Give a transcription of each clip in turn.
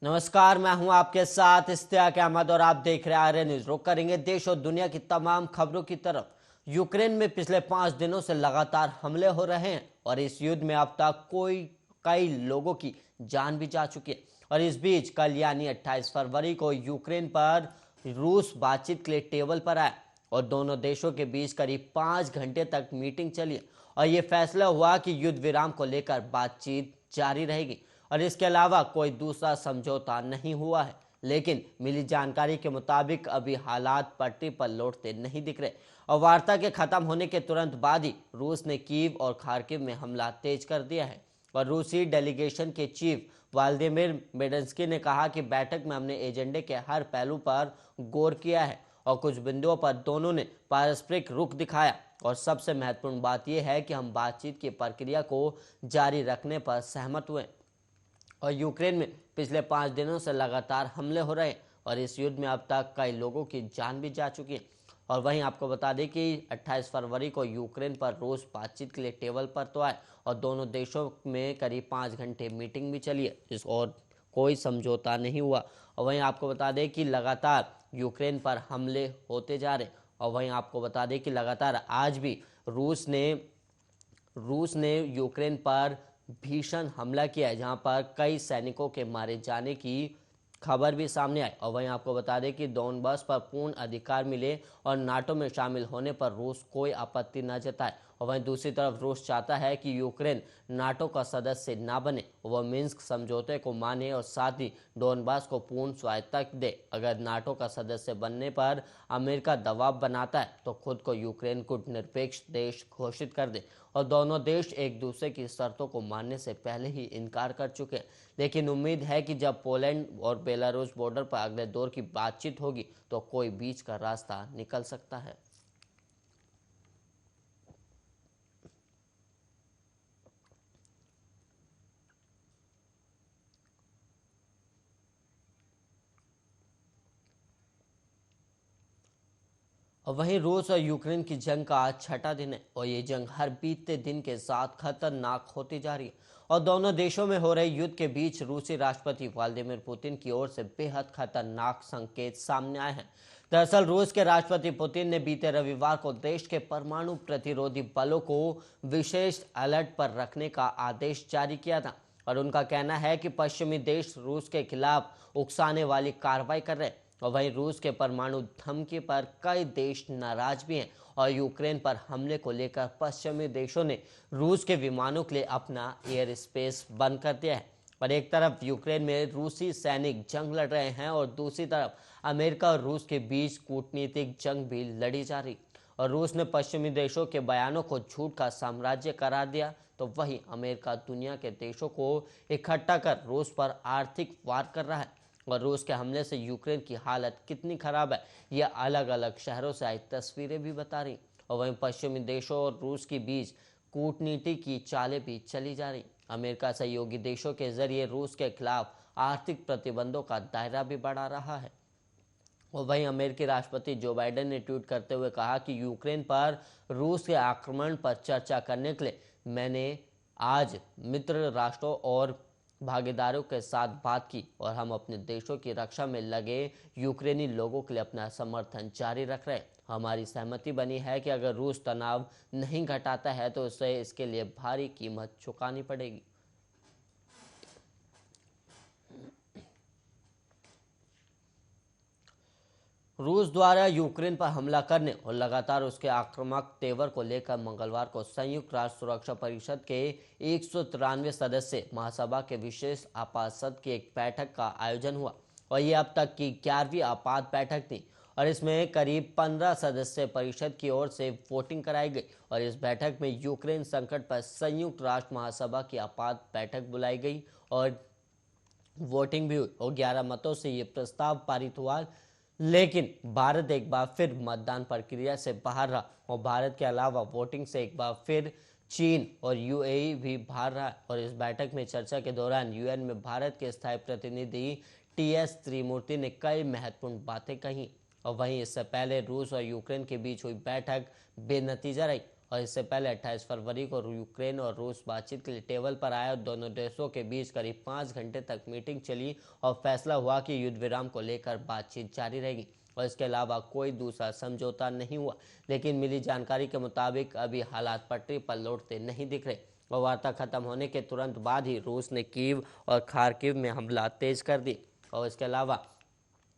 नमस्कार, मैं हूं आपके साथ इश्तियाक अहमद और आप देख रहे हैं आर्य न्यूज। रुक करेंगे देश और दुनिया की तमाम खबरों की तरफ। यूक्रेन में पिछले 5 दिनों से लगातार हमले हो रहे हैं और इस युद्ध में अब तक कई लोगों की जान भी जा चुकी है। और इस बीच कल यानी 28 फरवरी को यूक्रेन पर रूस बातचीत के लिए टेबल पर आया और दोनों देशों के बीच करीब 5 घंटे तक मीटिंग चली और ये फैसला हुआ कि युद्ध विराम को लेकर बातचीत जारी रहेगी और इसके अलावा कोई दूसरा समझौता नहीं हुआ है। लेकिन मिली जानकारी के मुताबिक अभी हालात पटरी पर लौटते नहीं दिख रहे और वार्ता के खत्म होने के तुरंत बाद ही रूस ने कीव और खार्किव में हमला तेज कर दिया है। और रूसी डेलीगेशन के चीफ व्लादिमीर मेडेंस्की ने कहा कि बैठक में हमने एजेंडे के हर पहलू पर गौर किया है और कुछ बिंदुओं पर दोनों ने पारस्परिक रुख दिखाया और सबसे महत्वपूर्ण बात यह है कि हम बातचीत की प्रक्रिया को जारी रखने पर सहमत हुए। और यूक्रेन में पिछले 5 दिनों से लगातार हमले हो रहे हैं और इस युद्ध में अब तक कई लोगों की जान भी जा चुकी है। और वहीं आपको बता दें कि 28 फरवरी को यूक्रेन पर रूस बातचीत के लिए टेबल पर तो आए और दोनों देशों में करीब 5 घंटे मीटिंग भी चली है इस और कोई समझौता नहीं हुआ। और वहीं आपको बता दें कि लगातार यूक्रेन पर हमले होते जा रहे और वहीं आपको बता दें कि लगातार आज भी रूस ने यूक्रेन पर भीषण हमला किया है, जहां पर कई सैनिकों के मारे जाने की खबर भी सामने आई। और वहीं आपको बता दें कि डोनबास पर पूर्ण अधिकार मिले और नाटो में शामिल होने पर रूस कोई आपत्ति न जताए। और वहीं दूसरी तरफ रूस चाहता है कि यूक्रेन नाटो का सदस्य ना बने, वह मिन्स्क समझौते को माने और साथ ही डोनबास को पूर्ण स्वायत्तता दे। अगर नाटो का सदस्य बनने पर अमेरिका दबाव बनाता है तो खुद को यूक्रेन को निरपेक्ष देश घोषित कर दे। और दोनों देश एक दूसरे की शर्तों को मानने से पहले ही इनकार कर चुके हैं। लेकिन उम्मीद है कि जब पोलैंड और बेलारूस बॉर्डर पर अगले दौर की बातचीत होगी तो कोई बीच का रास्ता निकल सकता है। और वहीं रूस और यूक्रेन की जंग का आज 6वां दिन है और ये जंग हर बीतते दिन के साथ खतरनाक होती जा रही है। और दोनों देशों में हो रहे युद्ध के बीच रूसी राष्ट्रपति व्लादिमीर पुतिन की ओर से बेहद खतरनाक संकेत सामने आए हैं। दरअसल रूस के राष्ट्रपति पुतिन ने बीते रविवार को देश के परमाणु प्रतिरोधी बलों को विशेष अलर्ट पर रखने का आदेश जारी किया था। और उनका कहना है कि पश्चिमी देश रूस के खिलाफ उकसाने वाली कार्रवाई कर रहे हैं। और वहीं रूस के परमाणु धमकी पर कई देश नाराज भी हैं और यूक्रेन पर हमले को लेकर पश्चिमी देशों ने रूस के विमानों के लिए अपना एयर स्पेस बंद कर दिया है। और एक तरफ यूक्रेन में रूसी सैनिक जंग लड़ रहे हैं और दूसरी तरफ अमेरिका और रूस के बीच कूटनीतिक जंग भी लड़ी जा रही। और रूस ने पश्चिमी देशों के बयानों को झूठ का साम्राज्य करार दिया तो वहीं अमेरिका दुनिया के देशों को इकट्ठा कर रूस पर आर्थिक वार कर रहा है। और रूस के हमले से यूक्रेन की हालत कितनी खराब है यह अलग अलग शहरों से आई तस्वीरें भी बता रही। और वहीं पश्चिमी देशों और रूस के बीच कूटनीति की चालें भी चली जा रही। अमेरिका सहयोगी देशों के जरिए रूस के खिलाफ आर्थिक प्रतिबंधों का दायरा भी बढ़ा रहा है। और वहीं अमेरिकी राष्ट्रपति जो बाइडेन ने ट्वीट करते हुए कहा कि यूक्रेन पर रूस के आक्रमण पर चर्चा करने के लिए मैंने आज मित्र राष्ट्रों और भागीदारों के साथ बात की और हम अपने देशों की रक्षा में लगे यूक्रेनी लोगों के लिए अपना समर्थन जारी रख रहे हैं। हमारी सहमति बनी है कि अगर रूस तनाव नहीं घटाता है तो उसे इसके लिए भारी कीमत चुकानी पड़ेगी। रूस द्वारा यूक्रेन पर हमला करने और लगातार उसके आक्रामक तेवर को लेकर मंगलवार को संयुक्त राष्ट्र सुरक्षा परिषद के 193 सदस्य महासभा के विशेष आपात सत्र की एक बैठक का आयोजन हुआ और ये अब तक की 11वीं आपात बैठक थी। और इसमें करीब 15 सदस्य परिषद की ओर से वोटिंग कराई गई और इस बैठक में यूक्रेन संकट पर संयुक्त राष्ट्र महासभा की आपात बैठक बुलाई गई और वोटिंग भी हुई और 11 मतों से ये प्रस्ताव पारित हुआ। लेकिन भारत एक बार फिर मतदान प्रक्रिया से बाहर रहा और भारत के अलावा वोटिंग से एक बार फिर चीन और यूएई भी बाहर रहा। और इस बैठक में चर्चा के दौरान यूएन में भारत के स्थायी प्रतिनिधि टीएस त्रिमूर्ति ने कई महत्वपूर्ण बातें कही। और वहीं इससे पहले रूस और यूक्रेन के बीच हुई बैठक बेनतीजा रही और इससे पहले 28 फरवरी को यूक्रेन और रूस बातचीत के लिए टेबल पर आए और दोनों देशों के बीच करीब 5 घंटे तक मीटिंग चली और फैसला हुआ कि युद्ध विराम को लेकर बातचीत जारी रहेगी और इसके अलावा कोई दूसरा समझौता नहीं हुआ। लेकिन मिली जानकारी के मुताबिक अभी हालात पटरी पर लौटते नहीं दिख रहे और वार्ता खत्म होने के तुरंत बाद ही रूस ने कीव और खार्किव में हमला तेज कर दी और इसके अलावा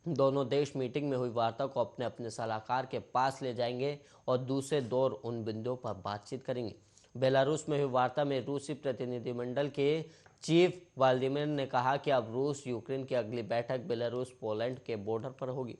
दोनों देश मीटिंग में हुई वार्ता को अपने अपने सलाहकार के पास ले जाएंगे और दूसरे दौर उन बिंदुओं पर बातचीत करेंगे। बेलारूस में हुई वार्ता में रूसी प्रतिनिधिमंडल के चीफ व्लादिमीर ने कहा कि अब रूस यूक्रेन की अगली बैठक बेलारूस पोलैंड के बॉर्डर पर होगी।